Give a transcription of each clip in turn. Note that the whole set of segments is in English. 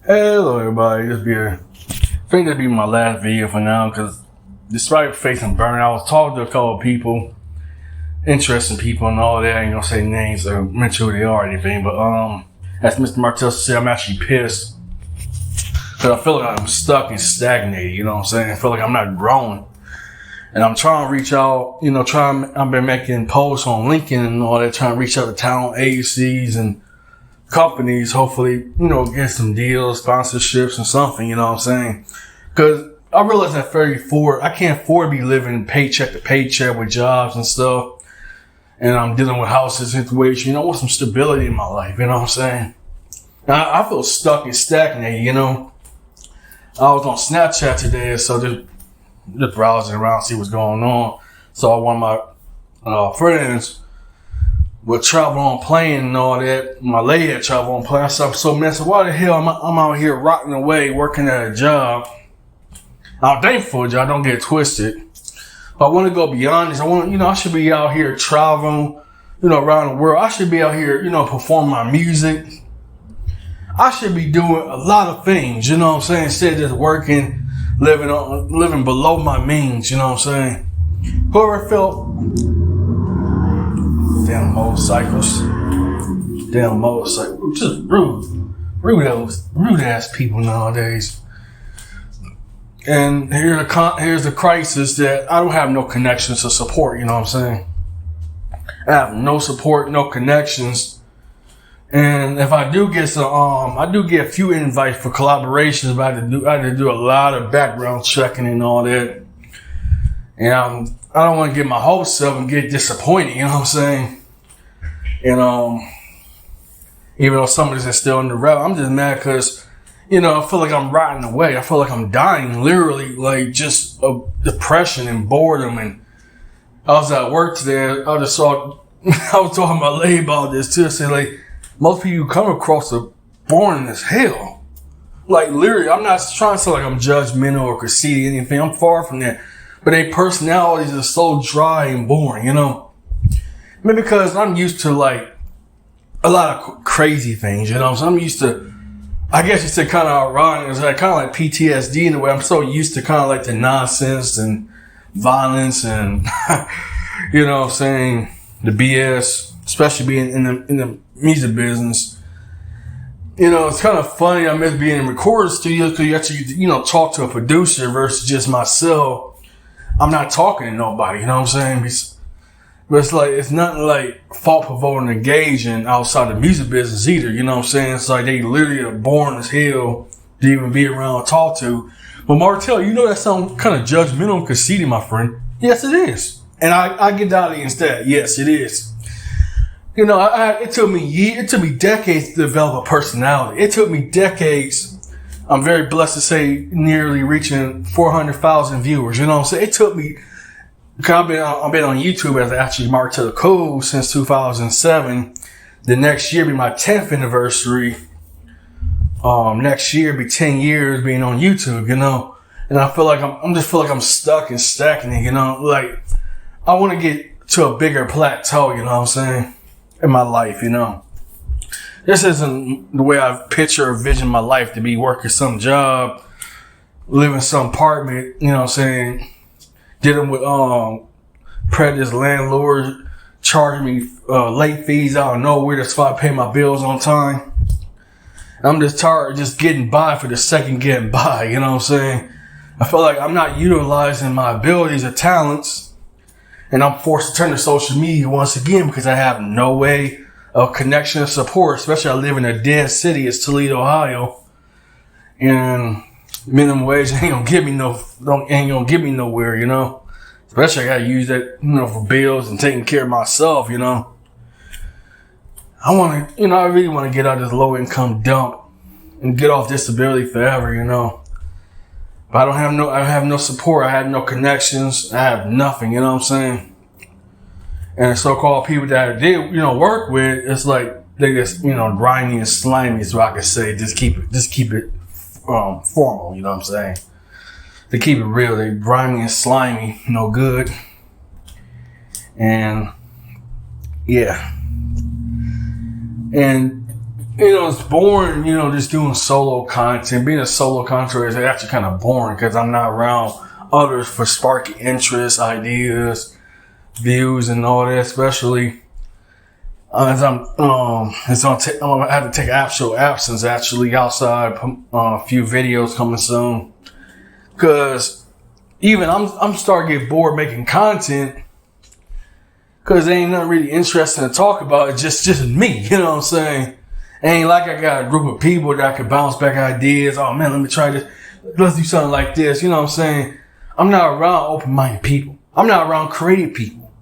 Hello everybody, I think this be my last video for now because despite facing burnout, I was talking to a couple of people, interesting people and all that. I ain't gonna say names or mention who they are or anything, but as Mr. Martell said, I'm actually pissed because I feel like I'm stuck and stagnated, you know what I'm saying? I feel like I'm not growing. And I'm trying to reach out, I've been making posts on LinkedIn and all that, trying to reach out to talent agencies and companies, hopefully, get some deals, sponsorships and something, you know what I'm saying? Cause I realize at 34, I can't afford to be living paycheck to paycheck with jobs and stuff. And I'm dealing with housing situation, I want some stability in my life, you know what I'm saying? I feel stuck and stagnated, I was on Snapchat today, so just browsing around, see what's going on. So one of my friends would travel on plane and all that. My lady had travel on plane. I said, I'm so messy. Why the hell I'm out here rotting away working at a job? I'm thankful for a job, don't get it twisted. But I want to go beyond this. I should be out here traveling, around the world. I should be out here, performing my music. I should be doing a lot of things, you know what I'm saying? Instead of just working, living below my means, you know what I'm saying? Whoever felt damn motorcycles, just rude ass people nowadays. And here's the crisis that I don't have no connections to support, you know what I'm saying? I have no support, no connections. And if I do get I do get a few invites for collaborations, but I had to do a lot of background checking and all that. And I don't want to get my hopes up and get disappointed, you know what I'm saying? And even though some of this is still in the route, I'm just mad because, I feel like I'm rotting away. I feel like I'm dying, literally, like just of depression and boredom. And I was at work today. I was talking to my lady about this too. I said, like, most people come across are boring as hell. Like, literally, I'm not trying to say like I'm judgmental or conceited or anything. I'm far from that. But their personalities are so dry and boring, Maybe because I'm used to like a lot of crazy things, So I'm used to, I guess you said kind of ironic. It's like kind of like PTSD in a way. I'm so used to kind of like the nonsense and violence and, you know what I'm saying, the BS, especially being in the music business. It's kind of funny. I miss being in recording studios because you actually, talk to a producer versus just myself. I'm not talking to nobody, you know what I'm saying? But it's like, it's nothing like thought-provoking, engaging outside the music business either, you know what I'm saying? It's like they literally are boring as hell to even be around and talk to. But Martell, that sounds kind of judgmental and conceited, my friend. Yes, it is. And I get out of it instead. Yes, it is. It took me decades to develop a personality. It took me decades. I'm very blessed to say nearly reaching 400,000 viewers. You know what I'm saying? It took me, I've been on YouTube as actually Martell Cool since 2007. The next year be my 10th anniversary. Next year be 10 years being on YouTube, And I feel like I'm stuck and stagnating, Like I want to get to a bigger plateau, you know what I'm saying? In my life, This isn't the way I picture or vision my life to be working some job, living some apartment, you know what I'm saying? Dealing with predators, landlords, charging me late fees out of nowhere that's why I pay my bills on time. I'm just tired of just getting by for the second getting by, you know what I'm saying? I feel like I'm not utilizing my abilities or talents, and I'm forced to turn to social media once again because I have no way of connection and support, especially I live in a dead city. It's Toledo, Ohio, and minimum wage ain't gonna get me nowhere, Especially I gotta use that, for bills and taking care of myself, I really want to get out of this low income dump and get off disability forever, But I have no support. I have no connections. I have nothing, you know what I'm saying? And the so-called people that I did, work with, it's like they just, grimy and slimy, so I could say, just keep it formal, you know what I'm saying? To keep it real, they grimy and slimy, no good. And yeah. And it's boring, just doing solo content. Being a solo content is actually kind of boring because I'm not around others for sparking interest, ideas, views, and all that. Especially as I'm gonna have to take actual absence actually outside. A few videos coming soon because even I'm starting to get bored making content because there ain't nothing really interesting to talk about. It's just me, you know what I'm saying? Ain't like I got a group of people that I can bounce back ideas. Oh man, let me try this. Let's do something like this. You know what I'm saying? I'm not around open-minded people. I'm not around creative people.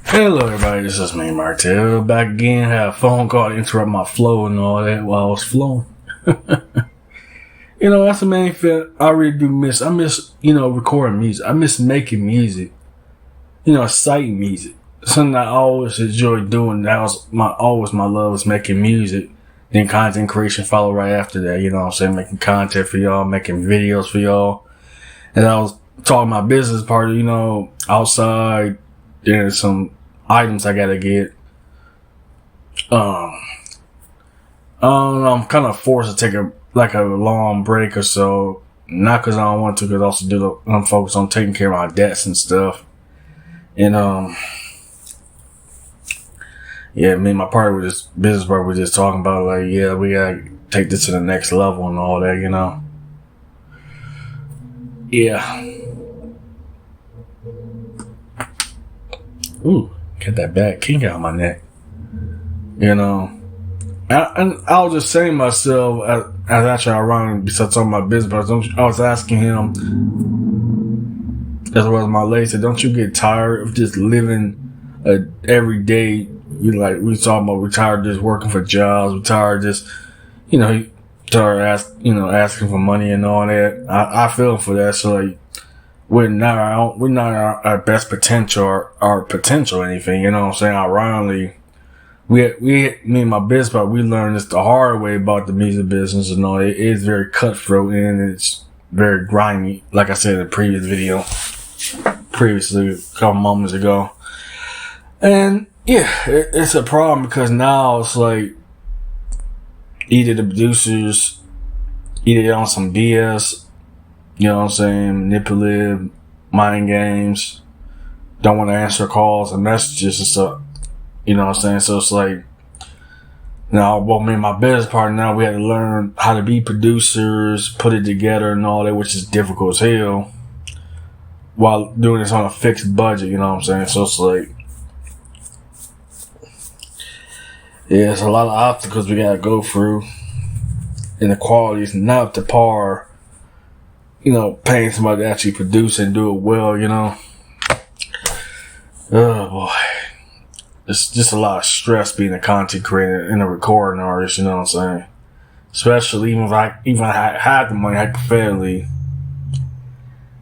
Hello everybody, this is me, Martell. Back again, had a phone call to interrupt my flow and all that while I was flowing. That's the main thing I really do miss. I miss, recording music. I miss making music. Citing music. Something I always enjoyed doing. That was my love was making music. Then content creation followed right after that. You know what I'm saying? Making content for y'all, making videos for y'all. And I was talking my business part, outside. There's some items I gotta get. I'm kind of forced to take a long break or so. Not because I don't want to, because also I'm focused on taking care of my debts and stuff. And yeah, me and my partner business partner were just talking about we gotta take this to the next level and all that, Yeah. Ooh, get that bad kink out of my neck. And I was just saying to myself as actually ironic besides talking about business partners, I was asking him, as well as my lady said, don't you get tired of just living every day? We talking about we tired of just working for jobs. We tired of just, he tired asking for money and all that. I feel for that. So we're not our best potential or our potential or anything. You know what I'm saying? Ironically, me and my business partner, we learned this the hard way about the music business and all. It is very cutthroat and it's very grimy. Like I said in the previous video, previously a couple moments ago. And yeah, it's a problem because now it's either the producers, either on some BS, you know what I'm saying, manipulative, mind games, don't want to answer calls and messages and stuff, you know what I'm saying? So it's now, me and my business partner, now we had to learn how to be producers, put it together and all that, which is difficult as hell, while doing this on a fixed budget, you know what I'm saying? So it's yeah, it's a lot of obstacles we gotta go through, and the quality is not up to par. Paying somebody to actually produce and do it well. Oh boy, it's just a lot of stress being a content creator and a recording artist. You know what I'm saying? Especially even if I had the money, hypothetically,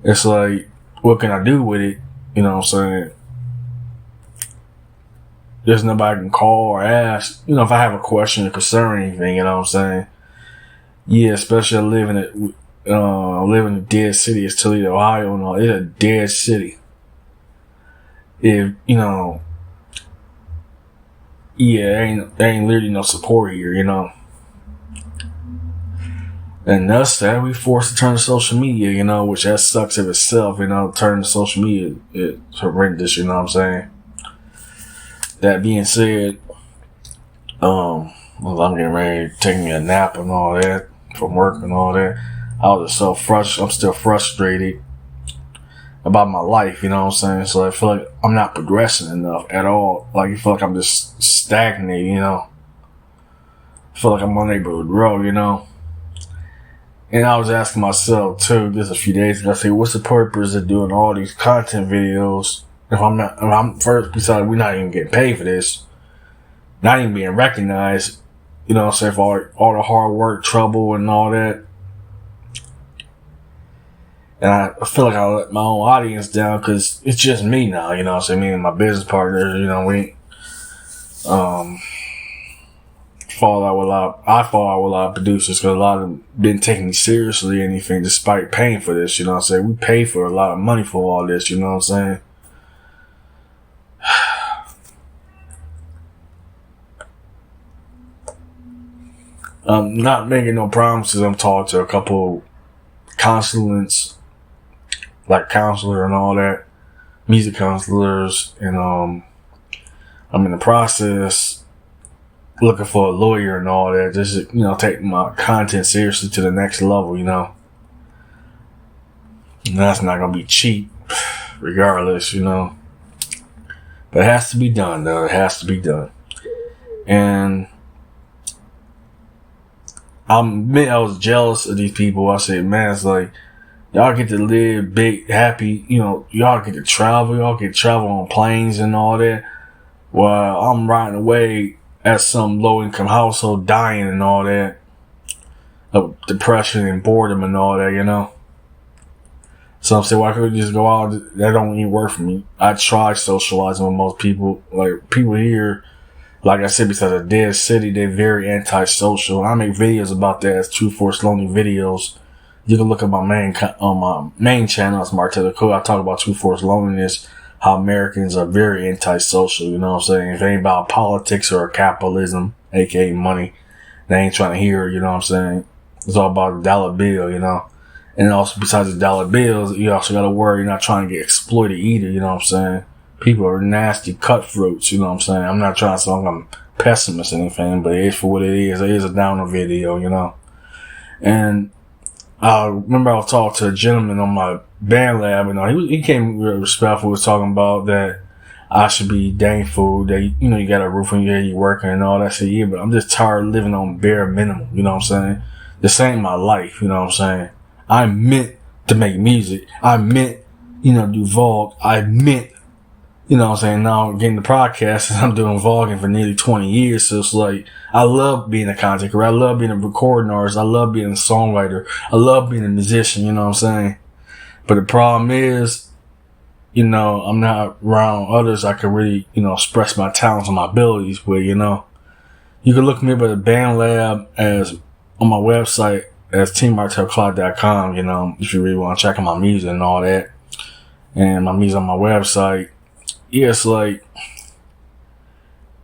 it's what can I do with it? You know what I'm saying? There's nobody I can call or ask, if I have a question or concern or anything, you know what I'm saying? Yeah, especially living in a dead city. It's Toledo, Ohio, and all. It's a dead city. If, there ain't literally no support here, And thus that we forced to turn to social media, which that sucks of itself, turn to social media, it's horrendous, you know what I'm saying? That being said, I'm getting ready to take me a nap and all that from work and all that. I was just so frustrated. I'm still frustrated about my life, you know what I'm saying? So I feel like I'm not progressing enough at all. I feel like I'm just stagnating, I feel like I'm unable to grow, And I was asking myself too, just a few days ago, I say, what's the purpose of doing all these content videos? If I'm first, besides we're not even getting paid for this, not even being recognized, say for all the hard work, trouble and all that. And I feel like I let my own audience down because it's just me now, what I'm saying? Me and my business partners, we, fall out with I fall out with a lot of producers because a lot of them didn't take me seriously or anything despite paying for this, you know what I'm saying? We pay for a lot of money for all this, you know what I'm saying? I'm not making no promises. I'm talking to a couple consulants, like counselor and all that, music counselors, and I'm in the process looking for a lawyer and all that. Just taking my content seriously to the next level. And that's not gonna be cheap, regardless. But it has to be done, though. It has to be done. And I was jealous of these people. I said, man, it's like, y'all get to live big, happy, y'all get to travel. Y'all get to travel on planes and all that. While I'm riding away at some low-income household, dying and all that. Of depression and boredom and all that, So I'm saying, why couldn't we just go out? That don't even work for me. I try socializing with most people. Like, people here, like I said, because of dead city, they're very antisocial. I make videos about that as True Force Lonely videos. You can look at my main channel, it's Martell. I talk about True Force Loneliness, how Americans are very antisocial, you know what I'm saying? If it ain't about politics or capitalism, aka money, they ain't trying to hear, you know what I'm saying? It's all about the dollar bill, And also, besides the dollar bills, you also gotta worry you're not trying to get exploited either, you know what I'm saying? People are nasty cutthroats, you know what I'm saying? I'm not trying to sound like I'm pessimist or anything, but it is for what it is. It is a downer video, And I remember I was talking to a gentleman on my band lab, and he came real respectful. He was talking about that I should be thankful that, you got a roof on your head, you're working and all that. I said, yeah, but I'm just tired of living on bare minimum, you know what I'm saying? This ain't my life, you know what I'm saying? I meant to make music. I meant, do vlog. I meant, what I'm saying? Now I'm getting the podcast and I'm doing vlogging for nearly 20 years. So it's like, I love being a content creator. I love being a recording artist. I love being a songwriter. I love being a musician, you know what I'm saying? But the problem is, I'm not around others I can really, express my talents and my abilities with, you can look me up at the band lab as on my website as teammartellcloud.com, if you really want to check out my music and all that. And my music on my website. Yeah, it's like,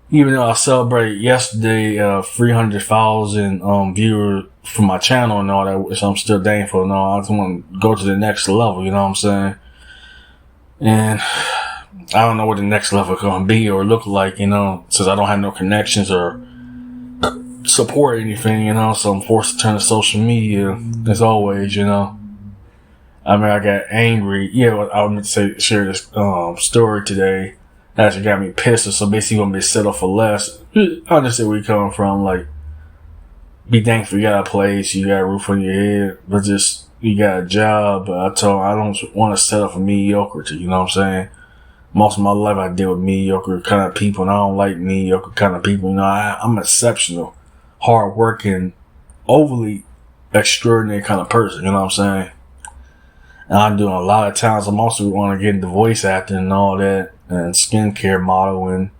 even though I celebrated yesterday 300,000 viewers for my channel and all that, which I'm still thankful. No, I just want to go to the next level, you know what I'm saying? And I don't know what the next level is going to be or look like, since I don't have no connections or support anything, so I'm forced to turn to social media as always, I mean, I got angry. Yeah, I was meant to share this story today. That actually got me pissed. So basically, gonna be set up for less. I understand where you coming from. Like, be thankful you got a place, you got a roof on your head, but just you got a job. But I told him I don't want to settle for mediocrity. You know what I'm saying? Most of my life I deal with mediocre kind of people, and I don't like mediocre kind of people. I'm an exceptional, hardworking, overly extraordinary kind of person. You know what I'm saying? And I'm doing a lot of talents. I'm also want to get into voice acting and all that, and skincare modeling,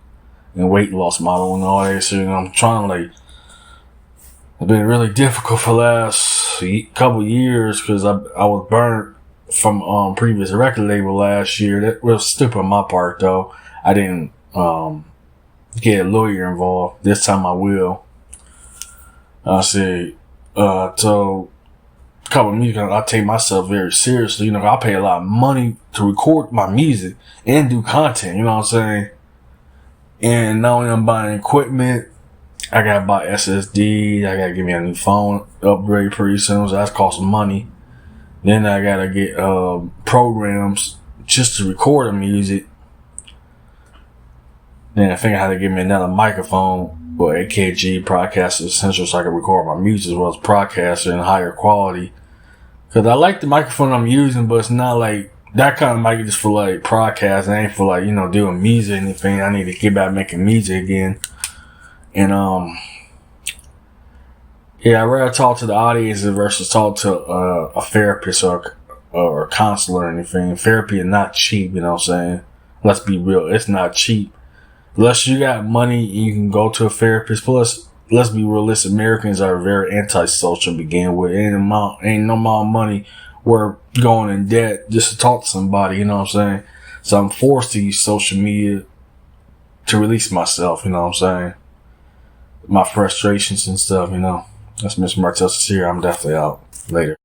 and weight loss modeling and all that. So, I'm trying to it's been really difficult for the last couple years because I was burnt from previous record label last year. That was stupid on my part though. I didn't get a lawyer involved. This time I will. I said, so. Couple of music, I take myself very seriously. I pay a lot of money to record my music and do content. You know what I'm saying? And not only I'm buying equipment, I gotta buy SSD. I gotta get me a new phone upgrade pretty soon. So that's costing money. Then I gotta get programs just to record the music. Then I think I had to get me another microphone or AKG Podcaster Essential so I can record my music as well as podcaster in higher quality. Cause I like the microphone I'm using, but it's not like that kind of mic just for like podcast. It ain't for doing music or anything. I need to get back making music again. And, yeah, I'd rather talk to the audience versus talk to, a therapist or a counselor or anything. Therapy is not cheap, you know what I'm saying? Let's be real. It's not cheap. Unless you got money, you can go to a therapist. Plus, let's be realistic. Americans are very antisocial to begin with. Ain't no amount of money worth going in debt just to talk to somebody, you know what I'm saying? So I'm forced to use social media to release myself, you know what I'm saying? My frustrations and stuff, That's Mr. Martell Sincere. I'm definitely out. Later.